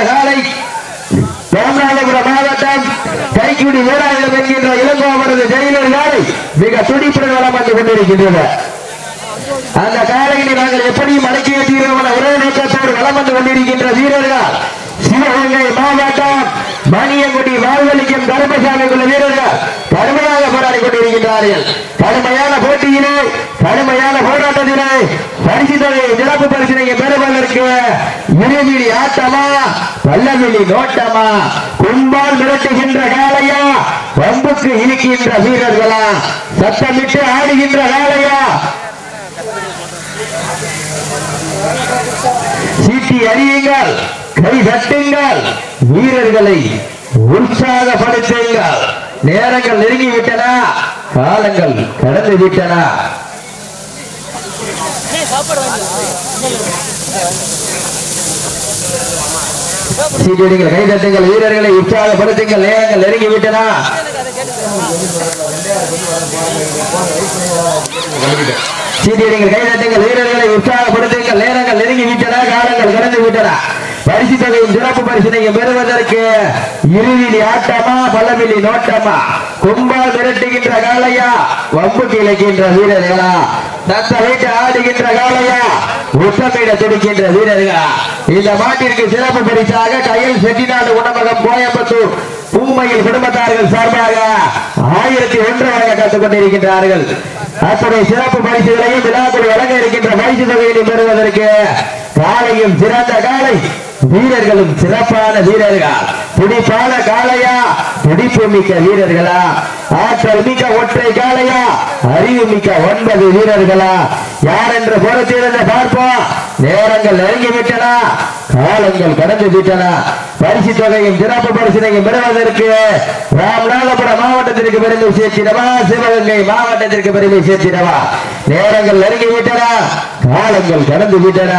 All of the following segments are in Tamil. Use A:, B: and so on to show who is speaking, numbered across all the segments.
A: காலை ராமநாதபுரம் மாவட்டம் கைக்குடி வேளாயுதம் என்கின்ற இளங்கோ அவரது ஜெயிலர் காலை மிக துடிப்புடன் வளம் வந்து கொண்டிருக்கின்றது. அந்த காலையினை நாங்கள் எப்படியும் அடக்கி தீர்வோம் ஒரே நோக்கத்தோடு வளம் வந்து கொண்டிருக்கின்ற வீரர்கள் சிவகங்கை மாவட்டம் மணியங்குடி வாழ்வழிக்கும் கருப்பசாமி உள்ள வீரர்கள் கடுமையாக போராடி கொண்டிருக்கின்றார்கள். கடுமையான போட்டியிலே கடுமையான போராட்டத்திலே பரிசு தொகை சிறப்பு பரிசினை பெறுவதற்கு இருவிழி ஆட்டமா பல்லவிழி நோட்டமா கும்பால் மிரட்டுகின்ற காலையா வம்புக்கு இழுக்கின்ற வீரர்களா சத்தமிட்டு ஆடுகின்ற காலையா சீட்டி அறியுங்கள் கை தட்டுங்கள் வீரர்களை உற்சாகப்படுத்துங்கள். நேரங்கள் நெருங்கிவிட்டன காலங்கள் கடந்து விட்டன. சீட்டியடிங்கள் கை தட்டுங்கள் வீரர்களை உற்சாகப்படுத்துங்கள் நேரங்கள் நெருங்கிவிட்டன. சீட்டியடிங்கள் கை தட்டுங்கள் வீரர்களை உற்சாகப்படுத்துங்கள் நேரங்கள் நெருங்கிவிட்டன காலங்கள் கடந்து விட்டன. பரிசு தொகையின் சிறப்பு பரிசினை பெறுவதற்கு இருவிழி ஆட்டமா பலவிழி நோட்டமா கும்பால் மிரட்டுகின்ற காலையா வம்புக்கு இழைக்கின்ற வீரர்களா தத்த வைத்து ஆடுகின்ற காலையா உத்தமிட துடிக்கின்ற வீரர்களா இந்த மாட்டிற்கு சிறப்பு பரிசாக கையில் செட்டிநாடு உணவகம் கோயம்புத்தூர் பூமையில் குடும்பத்தார்கள் சார்பாக 1001 வழங்க காத்துக் கொண்டிருக்கின்றார்கள். அத்தனை சிறப்பு பரிசுகளையும் விழாக்குள் வழங்க இருக்கின்ற பரிசு தொகையை பெறுவதற்கு காலையும் சிறந்த காலை வீரர்களும் சிறப்பான வீரர்கள் துடிப்பான காலையா துடிப்பு மிக்க வீரர்களா ஆற்றல் மிக்க ஒற்றை காலையா அறிவு மிக்க 9 வீரர்களா யார் என்ற பொறுத்திருந்து பார்ப்போம். நேரங்கள் நெருங்கிவிட்டன காலங்கள் கடந்து விட்டன. பரிசு தொகையும் சிறப்பு பரிசினையும் பெறுவதற்கு ராமநாதபுரம் மாவட்டத்திற்கு பெருமை சேர்த்திடவா சிவகங்கை மாவட்டத்திற்கு பெருமை சேர்த்திடவா நேரங்கள் நெருங்கிவிட்டன காலங்கள் கடந்து விட்டன.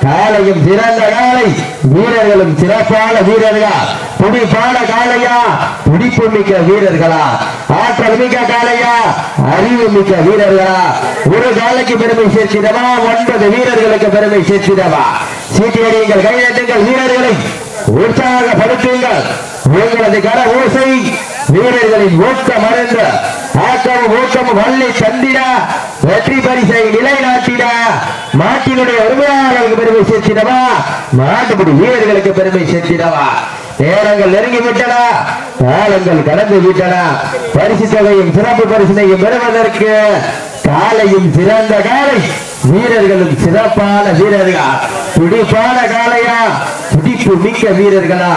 A: காலையும் சிறந்த காலை வீரர்களும் சிறப்பான வீரர்கள் துடிப்பான காலையா துடிப்பு மிக்க வீரர்களா ஆற்றல் மிக்க காலையா அறிவு மிக்க வீரர்களா ஒரு காலைக்கு பெருமை சேர்த்திடவா 9 வீரர்களுக்கு பெருமை சேர்த்திடவா சீட்டியடியுங்கள் கையெழுத்துங்கள் வீரர்களை உற்சாகப்படுத்துங்கள். உங்களது கர ஓசை வீரர்களின் ஊக்கம் மறந்த ஆக்கமும் ஊக்கமும் வள்ளி தந்திட வெற்றி பரிசை நிலைநாட்டிட மாட்டினுடைய உரிமையாளர்களுக்கு பெருமை சேர்த்திடவா மாட்டுப்படி வீரர்களுக்கு பெருமை சேர்த்திடவா நேரங்கள் நெருங்கிவிட்டன காலங்கள் கடந்து விட்டன. பரிசு தொகையும் சிறப்பு பரிசினையும் பெறுவதற்கு காலையும் சிறந்த காலை வீரர்களும் சிறப்பான வீரர்கள் துடிப்பான காலையா துடிப்பு மிக்க வீரர்களா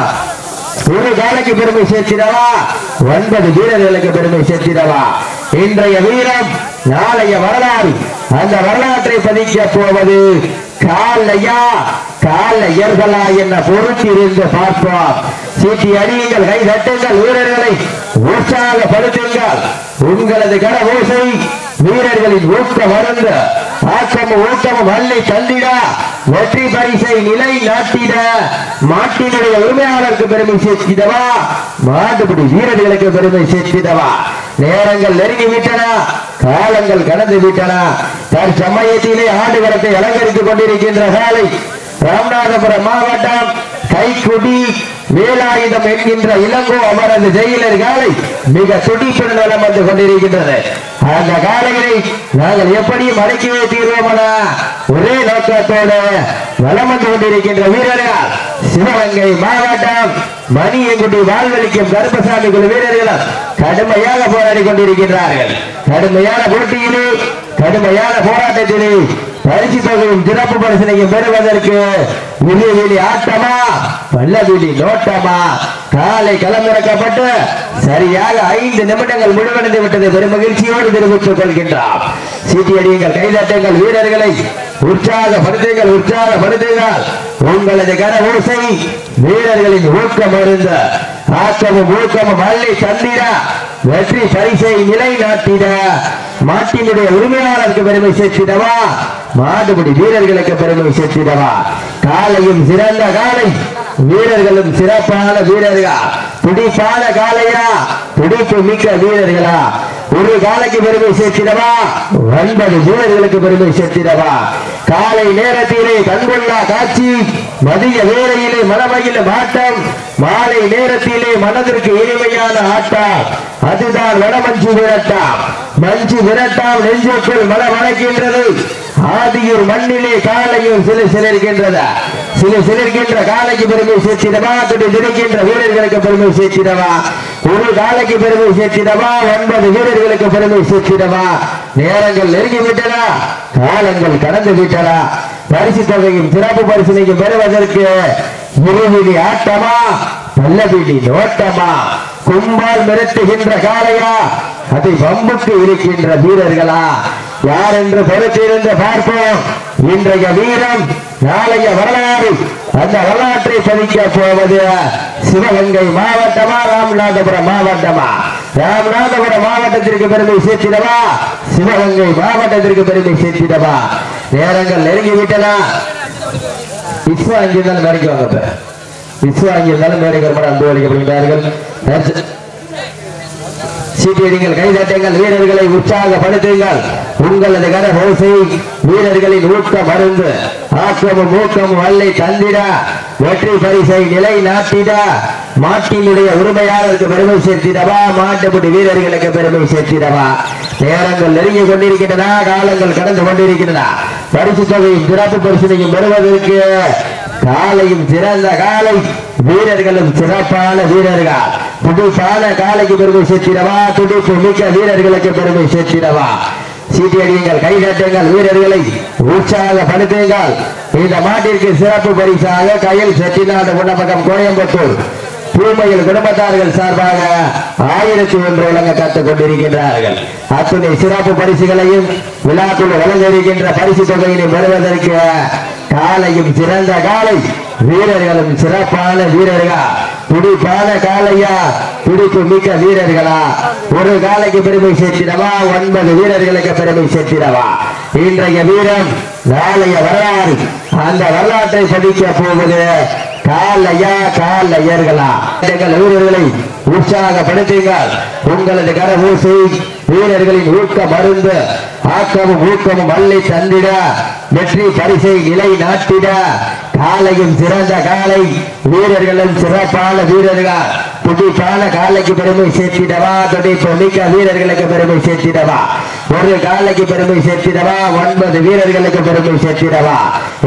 A: ஒரு காலைக்கு பெருமை சேர்த்திடவா 9 வீரர்களுக்கு பெருமை சேர்த்திடவா. இன்றைய வீரம் நாளைய வரலாறு அந்த வரலாற்றை பதிக்க போவது காலையா காலையர்களா என்ன பொறுத்திருந்து பார்ப்போம். சீட்டி அடியுங்கள் கை தட்டுங்கள் வீரர்களை உற்சாகப்படுத்துங்கள். உங்களது கர ஓசை வீரர்களின் ஊக்கம் மறந்த ஆக்கமும் ஊக்கமும் வள்ளி தந்திட வெற்றி பரிசை நிலை நாட்டிட மாட்டினுடைய உரிமையாளருக்கு பெருமை சேர்த்திடவா மாட்டுப்படி வீரர்களுக்கு பெருமை சேர்த்திடவா நேரங்கள் நெருங்கிவிட்டன காலங்கள் கடந்து விட்டன. தற்சமயத்திலே ஆடுகளத்தை அலங்கரித்துக் கொண்டிருக்கின்ற காலை ராமநாதபுரம் மாவட்டம் கைக்குடி வேலாயுதம் என்கின்ற இளங்கோ அவரது ஜெயிலர் காலை மிக துடிப்புடன் வலம் வந்து கொண்டிருக்கின்றது. அந்த காலைகளை நாங்கள் எப்படியும் அடக்கிவே தீர்வோம் ஒரே நோக்கத்தோடு வலம் வந்து கொண்டிருக்கின்ற வீரர்கள் சிவகங்கை மாவட்டம் மணியங்குடி வாழ்வழிக்கும் கருப்பசாமி குழு வீரர்கள் கடுமையாக போராடி கொண்டிருக்கின்றார்கள். கடுமையான போட்டியிலே கடுமையான போராட்டத்திலே பரிசு தொகையும் சிறப்பு பரிசினையும் பெறுவதற்கு இருவிழி ஆட்டமா பல்லவிழி நோட்டமா காலை களமிறக்கப்பட்டு சரியாக 5 நிமிடங்கள் முடிவடைந்து விட்டது பெரும் மகிழ்ச்சியோடு தெரிவித்துக் கொள்கின்றார். சீட்டியடியுங்கள் கைதட்டுங்கள் வீரர்களை உற்சாகப்படுத்துங்கள் உற்சாகப்படுத்துங்கள். உங்களது கர ஓசை வீரர்களின் ஊக்கம் இருந்த ஆக்கமும் ஊக்கமும் அள்ளி தந்திட வெற்றி பரிசை நிலை நாட்டிட மாட்டினுடைய உரிமையாளருக்கு பெருமை சேர்த்திடவா மாடுபடி வீரர்களுக்கு பெருமை சேர்த்திடவா காலையும் சிறந்த காலை வீரர்களும் சிறப்பான வீரர்கள் துடிப்பான காலையா துடிப்பு மிக்க வீரர்களா ஒரு காலைக்கு பெருமை சேர்த்திடவா 9 வீரர்களுக்கு பெருமை சேர்த்திடவா காலை நேரத்திலே கண்கொள்ளா காட்சி மதிய வேளையிலே மனமகிழ ஆட்டம் மாலை நேரத்திலே மனதிற்கு இனிமையான ஆட்டம் அதுதான் வடமஞ்சு விரட்டாம் மஞ்சு விரட்டாம் நெஞ்சுக்குள் மனம் வளர்க்கின்றது ஆதியூர் மண்ணிலே காலையும் சிலிர்க்கின்றதா சிலிர்க்கின்ற காலைக்கு பெருமை சேர்த்திடவா துடி திரிக்கின்ற வீரர்களுக்கு பெருமை சேர்த்திடவா ஒரு காலைக்கு பெருமை சேர்த்திடவா 9 வீரர்களுக்கு பெருமை சேர்த்திடவா நேரங்கள் நெருங்கிவிட்டன காலங்கள் கடந்து விட்டன பரிசு தொகையும் சிறப்பு பரிசனையும் பெறுவதற்கு இருவிழி ஆட்டமா பல்லவிழி நோட்டமா கும்பால் மிரட்டுகின்ற காலையா அதை வம்புக்கு இருக்கின்ற வீரர்களா யார் என்று பொறுத்திருந்து பார்ப்போம் இன்றைய வீரம் நாளைய வரலாறு அந்த வரலாற்றை பதிக்க போவது சிவகங்கை மாவட்டமா ராமநாதபுரம் மாவட்டமா ராமநாதபுரம் மாவட்டத்திற்கு பெருமை சேர்த்திடவா சிவகங்கை மாவட்டத்திற்கு பெருமை சேர்த்திடவா நேரங்கள் நெருங்கிவிட்டன விஸ்வா அங்கிருந்தாலும் மேடைக்கு வாங்க விஸ்வா அங்கிருந்தாலும் மேடைக்கு வருமான அன்பு அளிக்கப்படுகிறார்கள் சீட்டியடிங்கள் கைதட்டுங்கள் வீரர்களை உற்சாகப்படுத்துங்கள் உங்களது கரகோசை வீரர்களின் ஊக்கம் மருந்து ஆக்கமும் ஊக்கமும் வல்லை தந்திட வெற்றி பரிசை நிலை நாட்டிட மாட்டினுடைய உரிமையாளருக்கு பெருமை சேர்த்திடவா மாட்டுப்பட்டி வீரர்களுக்கு பெருமை சேர்த்திடவா நேரங்கள் நெருங்கி கொண்டிருக்கின்றன காலங்கள் கடந்து கொண்டிருக்கின்றன பரிசு தொகையும் சிறப்பு பரிசனையும் பெறுவதற்கு காலையும் சிறந்த காலை வீரர்களும் சிறப்பான வீரர்கள் துடிப்பான காலைக்கு பெருமை சேர்த்திடவா துடிப்பு மிக்க வீரர்களுக்கு பெருமை சேர்த்திடவா சீட்டியடியுங்கள் கைதட்டுங்கள் வீரர்களை உற்சாகப்படுத்துங்கள் இந்த மாட்டிற்கு சிறப்பு பரிசாக கயல் செட்டிநாடு குணப்பக்கம் கோயம்புத்தூர் பூமையில் குடும்பத்தார்கள் சார்பாக 1001 வழங்க காத்துக் கொண்டிருக்கின்றார்கள் அத்துணை சிறப்பு பரிசுகளையும் விழாக்குழு வழங்க இருக்கின்ற பரிசு தொகையினை பெறுவதற்கு காலையும் சிறந்த காலை வீரர்களும் சிறப்பான வீரர்கள் துடிப்பான காலையா துடிப்பு மிக்க வீரர்களா ஒரு காலைக்கு பெருமை சேர்த்திடவா 9 வீரர்களுக்கு பெருமை சேர்த்திடவா இன்றைய வீரம் நாளைய வரலாறு அந்த வரலாற்றை பதிக்க போவது காலையா காலையர்களா வீரர்களை உற்சாகப்படுத்துங்கள் உங்களது கரபூசை வீரர்களின் ஊக்க மருந்து ஆக்கமும் ஊக்கமும் வல்லை தந்திட வெற்றி பரிசை நிலை நாட்டிட காலையும் சிறந்த காலை வீரர்களும் சிறப்பான வீரர்கள் துடிப்பான காலைக்கு பெருமை சேர்த்திடவா துடிப்பு மிக்க வீரர்களுக்கு பெருமை சேர்த்திடவா ஒரு காலைக்கு பெருமை சேர்த்திடவா 9 வீரர்களுக்கு பெருமை சேர்த்திடவா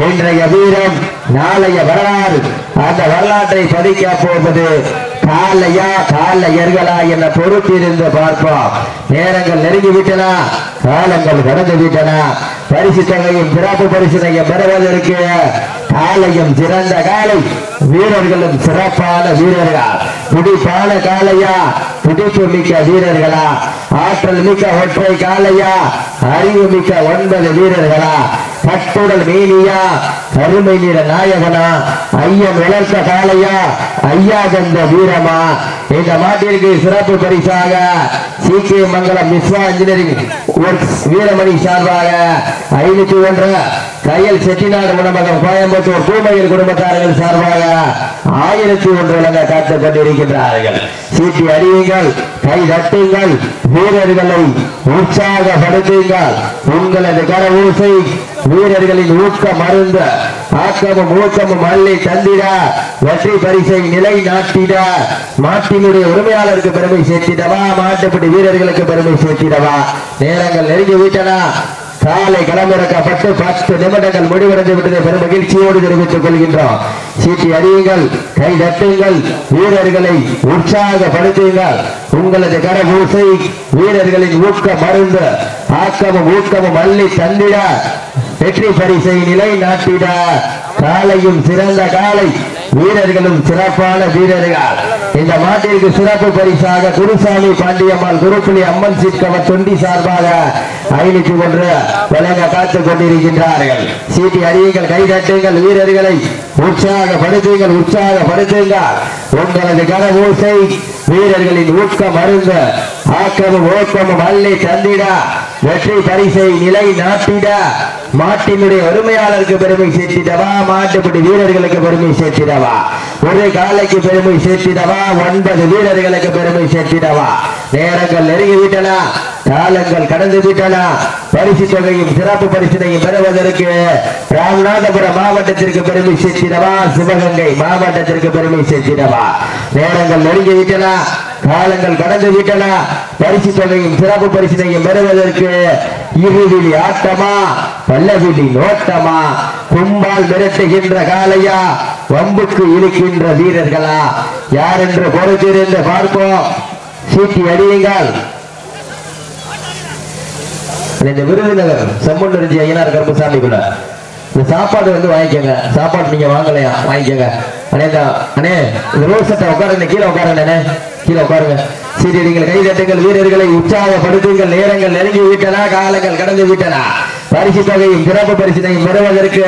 A: இன்றைய வீரம் நாளைய வரலாறு அந்த வரலாற்றை பதிக்க போவது காலையா காலையர்களா என பொறுத்திருந்து பார்ப்போம் நேரங்கள் நெருங்கிவிட்டன காலங்கள் கடந்து விட்டன பரிசு தொகையும் சிறப்பு பரிசனையும் பெறுவதற்கு காலையும் சிறந்த காலை வீரர்களும் சிறப்பான வீரர்கள் துடிப்பான காலையா துடிப்பு மிக்க வீரர்களா ஆற்றல் மிக்க ஒற்றை காலையா அறிவு மிக்க 9 வீரர்களா கட்டுடல் மேனியா கருமை நிற நாயகனா ஐயம் வளர்த்த காலையா ஐயா கந்த வீரமா இந்த மாட்டிற்கு சிறப்பு பரிசாக CK மங்கலம் விஸ்வா இன்ஜினியரிங் வீரமணி சார்பாக 501 கயல் செட்டிநாடு குணமகம் கோயம்புத்தூர் பூமையில் குடும்பத்தார்கள் சார்பாக 1001 வழங்க காத்துக் கொண்டிருக்கின்றார்கள் சீட்டி அடியுங்கள் கை தட்டுங்கள் வீரர்களை உற்சாகப்படுத்துங்கள் உங்களது கரவூசை வீரர்களின் ஊக்க மருந்து ஆக்கமும் ஊக்கமும் அள்ளி தந்திட வெற்றி பரிசை நிலை நாட்டிட மாட்டினுடைய உரிமையாளருக்கு பெருமை சேர்த்திடவா மாட்டுப்பட்டி வீரர்களுக்கு பெருமை சேர்த்திடவா நேரங்கள் நெருங்கி விட்டன காலை களமிறக்கப்பட்டு 10 நிமிடங்கள் முடிவடைந்து விட்டதை பெரும் மகிழ்ச்சியோடு தெரிவித்துக் கொள்கின்றோம் சீட்டி அடியுங்கள் கை தட்டுங்கள் வீரர்களை உற்சாகப்படுத்துங்கள் உங்களது கரபூசை வீரர்களின் ஊக்க மருந்து ஆக்கமும் ஊக்கமும் அள்ளி தந்திட வெற்றி பரிசை நிலை நாட்டிட காலையும் சிறந்த காலை வீரர்களும் சிறப்பான வீரர்கள் இந்த மாட்டிற்கு சிறப்பு பரிசாக குருசாமி பாண்டியம்மாள் குருப்புலி அம்மன் சீட்கவர் தொண்டி சார்பாக 501 வழங்க காத்துக் கொண்டிருக்கின்றார்கள் சீட்டி அடியுங்கள் கை தட்டுங்கள் வீரர்களை உற்சாகப்படுத்துங்கள் உங்களது கரபூசை வீரர்களின் ஊக்கம் மருந்து ஆக்கமும் ஊக்கமும் அள்ளி தந்திட வெற்றி பரிசை நிலை நாட்டிட மாட்டினுடைய உரிமையாளருக்கு பெருமை சேர்த்திடவா, மாட்டுப்படி வீரர்களுக்கு பெருமை சேர்த்திடவா, ஒரு காலைக்கு பெருமை சேர்த்திடவா, 9 வீரர்களுக்கு பெருமை சேர்த்திடவா. நேரங்கள் நெருங்கிவிட்டன, காலங்கள் கடந்து விட்டன. பரிசு தொகையும் சிறப்பு பரிசினையும் பெறுவதற்கு ராமநாதபுரம் மாவட்டத்திற்கு பெருமை சேர்த்திடவா, சிவகங்கை மாவட்டத்திற்கு பெருமை சேர்த்திடவா. நேரங்கள் நெருங்கிவிட்டன, காலங்கள் கடந்து விட்டன. பரிசு தொகையும் சிறப்பு பரிசினையும் பெறுவதற்கு இருவிழி ஆட்டமா, பல்லவிழி நோட்டமா, கும்பால் மிரட்டுகின்ற காலையா, வம்புக்கு இழுக்கின்ற வீரர்களா, யார் என்று பொறுத்திருந்து பார்ப்போம். சீட்டி அடியுங்கள். இந்த விருதுநகர் செம்மொழி ஐயனார் கருப்புசாமி கூட இந்த சாப்பாடு வாங்கிக்கோங்க. சாப்பாடு நீங்க வாங்கலையா, வாங்கிக்கோங்க. அண்ணே இந்த ரோட் சட்டை உட்காருங்க, கீழே உட்காருங்க, கீழே உட்காருங்க. சரி, நீங்கள் கைதட்டுங்கள், வீரர்களை உற்சாகப்படுத்துங்கள். நேரங்கள் நெருங்கி விட்டன, காலங்கள் கடந்து விட்டன. பரிசு தொகையும் சிறப்பு பரிசினையும் பெறுவதற்கு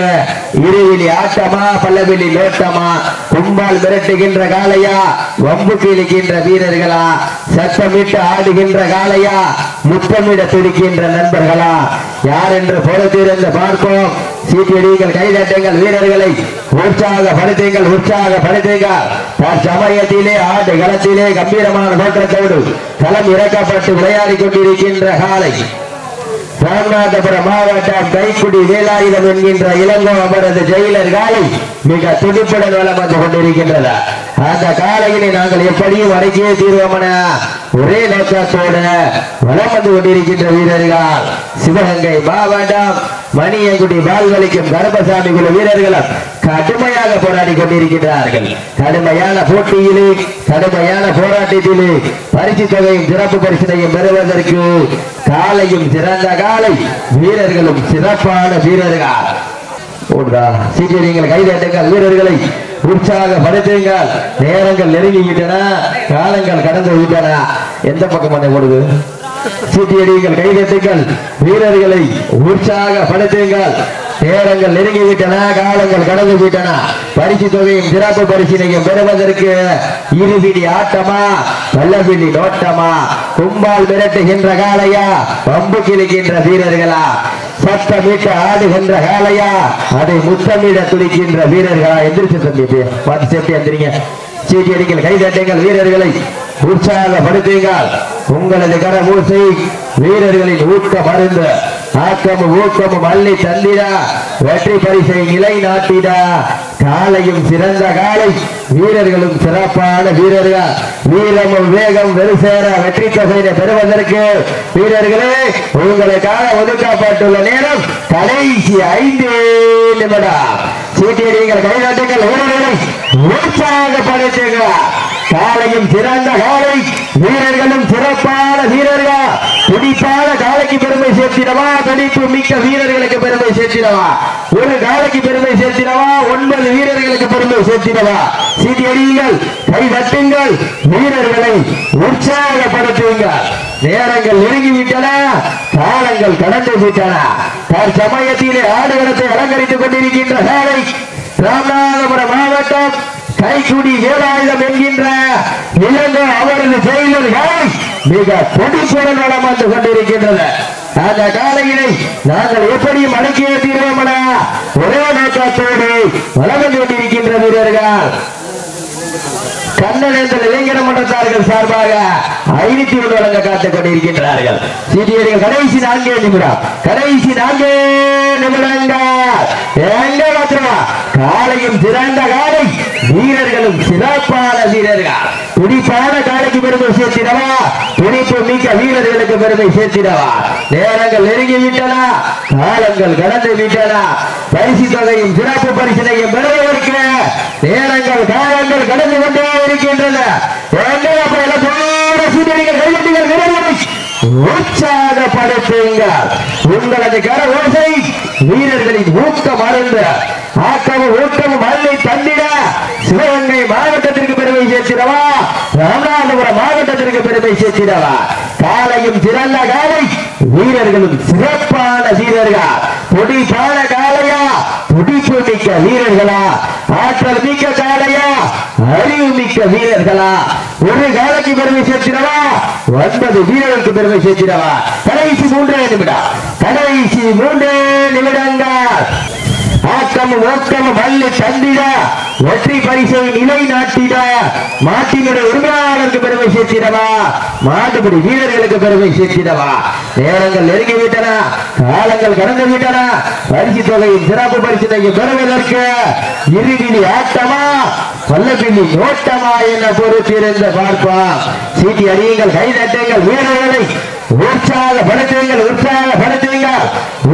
A: இருவிழி ஆட்டமா, பல்லவிழி நோட்டமா, கும்பால் மிரட்டுகின்ற காலையா, வம்புக்கு இழுக்கின்ற வீரர்களா, சத்தமிட்டு ஆடுகின்ற காலையா, முத்தமிட துடிக்கின்ற நண்பர்களா, யார் என்று பொறுத்திருந்து பார்ப்போம். சீட்டியடிகள், கைதட்டுங்கள், வீரர்களை உற்சாகப்படுத்துங்கள், உற்சாகப்படுத்துங்கள். சமயத்திலே ஆடு களத்திலே கம்பீரமான தோற்றத்தோடு களம் இறக்கப்பட்டு விளையாடி கொண்டிருக்கின்ற காலை ராமநாதபுரம் மாவட்டம் கைக்குடி வேலாயுதம் என்கின்ற இளங்கோ அவரது ஜெயிலர் காலை மிக துடிப்புடன் வளம் வந்து கொண்டிருக்கின்றது. அந்த காலையினை நாங்கள் எப்படியும் அடக்கியே தீர்வோமன ஒரே நோக்கத்தோடு வளம் வந்து கொண்டிருக்கின்ற வீரர்கள் சிவகங்கை மாவட்டம் மணியங்குடி பால்வலிக்கும் கருப்பசாமி குழு வீரர்களும் கடுமையாக போராடி கொண்டிருக்கிறார்கள். கடுமையான போட்டியிலே, கடுமையான போராட்டத்திலே பரிசு தொகையும் சிறப்பு பரிசினையும் பெறுவதற்கு காலையும் சிறந்த காலை, வீரர்களும் சிறப்பான வீரர்கள். சீக்கிரங்கள் கைதட்டுங்கள், வீரர்களை உற்சாகப்படுத்துங்கள். நேரங்கள் நெருங்கிவிட்டன, காலங்கள் கடந்து விட்டன. எந்த பக்கம் வந்து ஓடுது? சீட்டியடிகள், கைதட்டுங்கள், வீரர்களை உற்சாகப்படுத்துங்கள். நேரங்கள் நெருங்கிவிட்டன, காலங்கள் கடந்து விட்டன. பரிசு தொகையும் சிறப்பு பரிசினையும் பெறுவதற்கு இருவிழி ஆட்டமா, பல்லவிழி நோட்டமா, கும்பால் மிரட்டுகின்ற காலையா, பம்பு கிழிக்கின்ற வீரர்களா, சத்தமிட்டு ஆடுகின்ற காலையா, அதை முத்தமிட துடிக்கின்ற வீரர்களா? எந்திரிச்சு தம்பி, பார்த்து சேஃப்டி எந்திரிங்க. சீட்டி அடிங்கள், கைதட்டுங்கள், வீரர்களை உற்சாகப்படுத்துங்கள். உங்களது கரமூசை வீரர்களின் ஊக்க மருந்து, ஆக்கமும் ஊக்கமும் அள்ளி தந்திடா, வெற்றி பரிசை நிலை நாட்டிடா. காலையும் சிறந்த காலை, வீரர்களும் சிறப்பான வீரர்கள். வீரமும் வேகம் வெறுசேர வெற்றி தொகையை பெறுவதற்கு வீரர்களே உங்களுக்காக ஒதுக்கப்பட்டுள்ள நேரம் கடைசி 5 நிமிடம். சீட்டியடிங்கள், கைநாட்டுகள், வீரர்களை உற்சாகப்படுத்துங்கள். காலையும் சிறந்த காலை, வீரர்களும் சிறப்பான வீரர்கள். துடிப்பான காலைக்கு பெருமை சேர்த்திடவா, துடிப்பு மிக்க வீரர்களுக்கு பெருமை சேர்த்திடவா, ஒரு காலைக்கு பெருமை சேர்த்திடவா, 9 வீரர்களுக்கு பெருமை சேர்த்திடவா. சீட்டியடியுங்கள், கை தட்டுங்கள், வீரர்களை உற்சாகப்படுத்துங்கள். நேரங்கள் நெருங்கிவிட்டன, காலங்கள் கடந்து விட்டன. தற்சமயத்திலே ஆடுகளத்தை அலங்கரித்துக் கொண்டிருக்கின்ற காலை ராமநாதபுரம் மாவட்டம் கைக்குடி வேலாயுதம் என்கின்ற இளங்கோ அவரது செயலர்கள் மிக துடிப்புடன் வளம் வந்து கொண்டிருக்கின்றது. அந்த காலையினை நாங்கள் எப்படியும் அடக்கிய தீர்வோம் என ஒரே நோக்கத்தோடு வளம் வந்து கொண்டிருக்கின்ற வீரர்கள் கண்ணனேந்திர இளைஞர மன்றத்தார்கள் சார்பாக 501 வழங்க காத்துக் கொண்டிருக்கின்றார்கள். சீட்டியடிகள், கடைசி 4 நிமிடம், கடைசி 4 நிமிடங்கள். எங்க மாத்திரமா காலையும் சிறந்த காலை, வீரர்களும் சிறப்பான வீரர்கள். துடிப்பான காலைக்கு பெருமை சேர்த்திடவா, துடிப்பு மிக்க வீரர்களுக்கு பெருமை சேர்த்திடவா. நேரங்கள் நெருங்கிவிட்டன, காலங்கள் கடந்து விட்டன. பரிசு தொகையும் சிறப்பு பரிசினையும் பெறுவதற்கு நேரங்கள் காலங்கள் கடந்து கொண்டே இருக்கின்றன. உற்சாகப்படுத்துங்கள். உங்களது கர ஓசை வீரர்களின் ஊக்கம் அருந்த, ஆக்கமும் ஊக்கமும் அள்ளி தந்திட. சிவகங்கை மாவட்டத்திற்கு பெருமை சேர்த்திடவா, ராமநாதபுரம் மாவட்டத்திற்கு பெருமை சேர்த்திடவா. காலையும் சிறந்த காலை, வீரர்களும் சிறப்பான வீரர்கள். துடிப்பான காலையா, துடிப்பு மிக்க வீரர்களா, ஆற்றல் மிக்க காலையா, அறிவுமிக்க வீரர்களா? ஒரு காலைக்கு பெருமை சேர்த்திடவா? 9 வீரர்களுக்கு பெருமை சேர்த்திடவா? கடைசி 3 நிமிடம், கடைசி 3 நிமிடங்கள். ஆக்கமும் ஓட்டமும் மல்லி தந்திட வெற்றி பரிசை நிலை நாட்டிட மாட்டினுடைய உரிமையாளருக்கு பெருமை சேர்த்திடவா? மாட்டுப்படி வீரர்களுக்கு பெருமை சேர்த்திடவா? நேரங்கள் நெருங்கிவிட்டன, காலங்கள் கடந்து விட்டன. பரிசு தொகையின் சிறப்பு பரிசினையும் பெறுவதற்கு இருவிழி ஆட்டமா வல்லபில்லி ஓட்டமா என பொறுத்திருந்த பார்ப்போம். சீட்டி அடியுங்கள், கைதட்டுங்கள், வீரர்களை உற்சாகப்படுத்துங்கள், உற்சாகப்படுத்துங்கள்.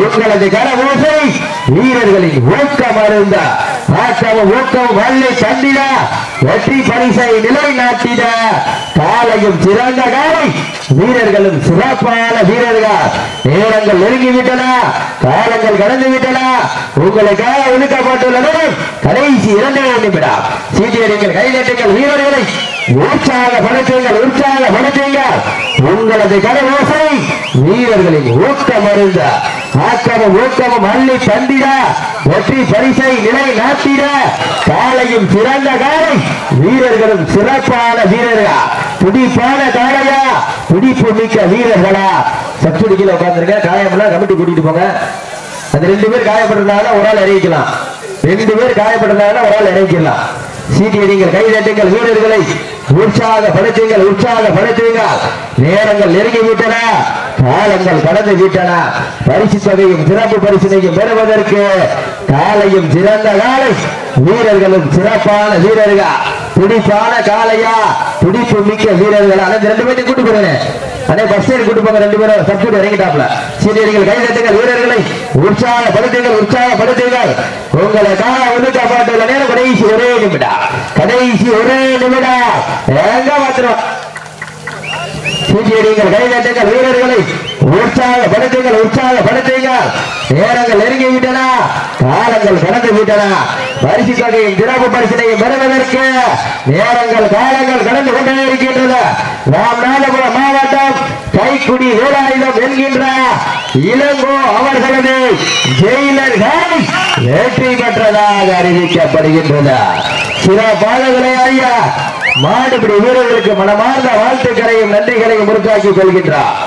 A: உங்களது கரவோசை வீரர்களின் ஊக்கம் அருந்த ஆட்டமும் ஊக்கம் வல்லை தந்திட வெற்றி பரிசை நிலை நாட்டிட காலையும் சிறந்த காலை, வீரர்களும் சிறப்பான வீரர்கள். நேரங்கள் நெருங்கிவிட்டன, காலங்கள் கடந்து விட்டன. உங்களுக்காக ஒதுக்கப்பட்டுள்ளது கடைசி 2 நிமிடம். சீட்டியடிங்கள், கைதட்டுங்கள், வீரர்களை உற்சாகப்படுத்துங்கள், உற்சாகப்படுத்துங்கள். உங்களது கரவோசை வீரர்களின் ஊக்கம் அருந்த ஆக்கமும் ஊக்கமும் அள்ளி தந்திட வெற்றி பரிசை நிலை நாட்டிட காலையும் சிறந்த காலை, வீரர்களும் சிறப்பான வீரர்களா? துடிப்பான காலையா? துடிப்பு மிக்க வீரர்களா? சப்சிடி கீழே உட்கார்ந்துருங்க. காயமெல்லாம் கமிட்டி கூட்டிட்டு போங்க. அந்த 2 பேர் காயப்பட்டிருந்தாங்கன்னா ஒரு ஆள் இறங்கிக்கலாம். 2 பேர் காயப்பட்டிருந்தாங்கன்னா ஒரு ஆள் இறங்கிக்கலாம். சீட்டி அடிங்கள், கைதட்டுங்கள், வீரர்களை உற்சாகப்படுத்துங்கள், உற்சாகப்படுத்துங்கள். நேரங்கள் நெருங்கிவிட்டன, காலங்கள் கடந்து விட்டன. பரிசு தொகையும் சிறப்பு பரிசினையும் பெறுவதற்கு காலையும் சிறந்த காலை, வீரர்களும் சிறப்பான வீரர்கள். துடிப்பான காலையா? துடிப்பு மிக்க வீரர்கள். அந்த 2 பேரையும் கூட்டு போறேன். அதே பஸ் கூட்டு போங்க. 2 பேரும் சப்ஸ்டியூட் இறங்கிட்டாப்ல. சீனியர்கள், கைதட்டுங்கள், வீரர்களை உற்சாகப்படுத்துங்கள், உற்சாகப்படுத்துங்கள். உங்களுக்காக ஒதுக்கப்பட்டுள்ள நேரம் கடைசி 1 நிமிடம், கடைசி 1 நிமிடம். எங்க மாத்திரம் சீட்டியடிங்கள், கைதட்டுங்கள், வீரர்களை உற்சாகப்படுத்துங்கள், உற்சாகப்படுத்துங்கள். நேரங்கள் நெருங்கிவிட்டன, காலங்கள் கடந்து விட்டன. பரிசு தொகையும் சிறப்பு பரிசினையும் பெறுவதற்கு நேரங்கள் காலங்கள் கடந்து கொண்டே இருக்கின்றது. ராமநாதபுரம் மாவட்டம் கைக்குடி வேலாயுதம் என்கின்ற இளங்கோ அவர்களது ஜெயிலர்கள் வெற்றி பெற்றதாக அறிவிக்கப்படுகின்றது. சிறப்பாளர்களே ஐயா, மாடுபிடி வீரர்களுக்கு மனமார்ந்த வாழ்த்துக்களையும் நன்றிகளையும் உருவாக்கி கொள்கின்றார்.